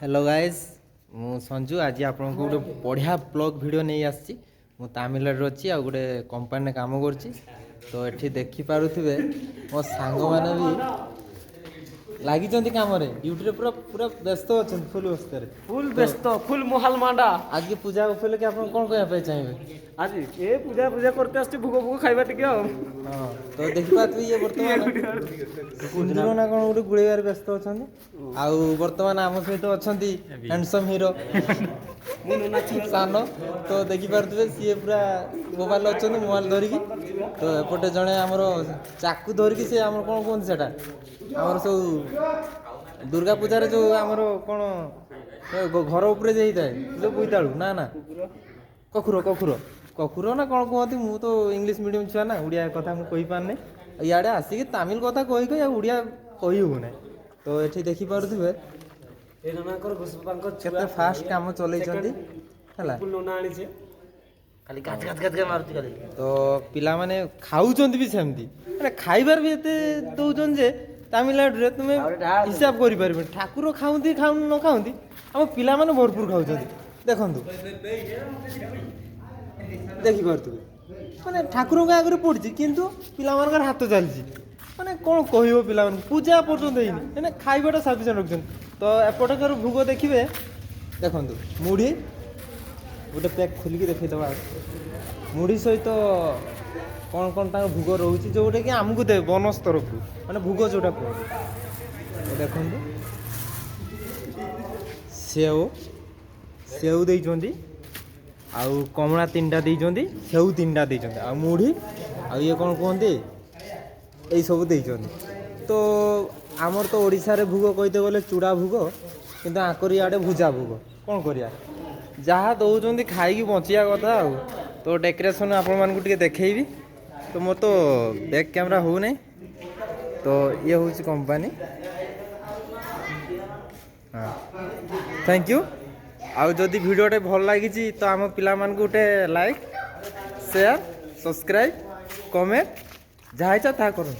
Hello guys मु संजू आज आपन को गोटे बढ़िया ब्लॉग वीडियो नहीं आसी मु तमिलनाडु अच्छी आ गोटे कंपनी काम करची तो एठी देखि पारुथिबे मो सांग माने भी लागि जंती काम रे ड्यूटी रे पूरा पूरा व्यस्त अछन फुल व्यस्त रे फुल व्यस्त फुल मोहाल मांडा आगे पूजा उपले के आपन कोन कहया पे चाहिबे आज ए पूजा पूजा करते आस्ते भुगो भुगो खाइबा टिके आ हां तो देखि पात ये वर्तमान कुंदरो ना कोन गोटे गुळेबार व्यस्त अछन आ वर्तमान आम सहित अछंती हैंडसम हीरो सानो तो देखि पारुथिबे सी पूरा मोबाइल अछन मोबाइल धरि की तो एपटे जणे हमर चाकू धरि की से हमर कोन कोन सेटा हमर सब दुर्गा पूजा रे जो हमर कोन घर ऊपर जे हिताय जो बुइताळू ना ना कखुरो कखुरो कखुरो ना कोन कहती मु तो इंग्लिश मीडियम छुआ ना उड़िया कथा मु कहि पारने इयाडे आसी के तमिल कथा कहि कहि उड़िया कहि हो नै तो एठी देखि पारुथिबे ए ननाकर गोसपांकर केते फास्ट काम चलै छथि हला नना आनी छे खाली गाज गाज गाज मारती खाली तो पिला माने खाउ छथि भी सेमती अरे खाइबार भी एते दउजन जे तमिलनाडु रे तुमे हिसाब करि परबे ठाकुर खाउंती खाउ न खाउंती हम पिला माने भरपूर खाउ छथि देखंतु देखि पारतु माने ठाकुर के आगे पड़छि किंतु पिला मानकर हाथ चलछि माने कोन कहियो पिला मान पूजा पर्यंत हेनी माने खाइबाटा सफिशिएंट रखछन तो एपटकर भूग देखिबे देखंतु मुढ़ी गोटे पैक खोलिक देखी दबा मुढ़ी सहित कौन कौन तार भोग रोचे जोटा कि आमको दे बनस तरफ माने भोग जोटा कह देखु सेव सेव देइचंदी आउ कमला तीनटा देइचंदी सेव तीनटा देइचंदी आ मुढ़ी आ ये कौन कहते यही सब देइचंदी तो आमर तो ओडिशा रे भोग कहते गले चूड़ा भोग किंतु आकर इे भुजा भोग कौन करिया जहाँ दौरान खाई बचिया कथा आ तो डेकोरेशन आपण मानक टिके देखैबी तो मोर तो बैक कैमरा हो नहीं तो ये हूँ कंपनी हाँ थैंक यू आउ जदि वीडियोटे भल लगी तो आम पिला मानक गोटे लाइक शेयर सब्सक्राइब कमेंट जहाँ इच्छा ता करूँ।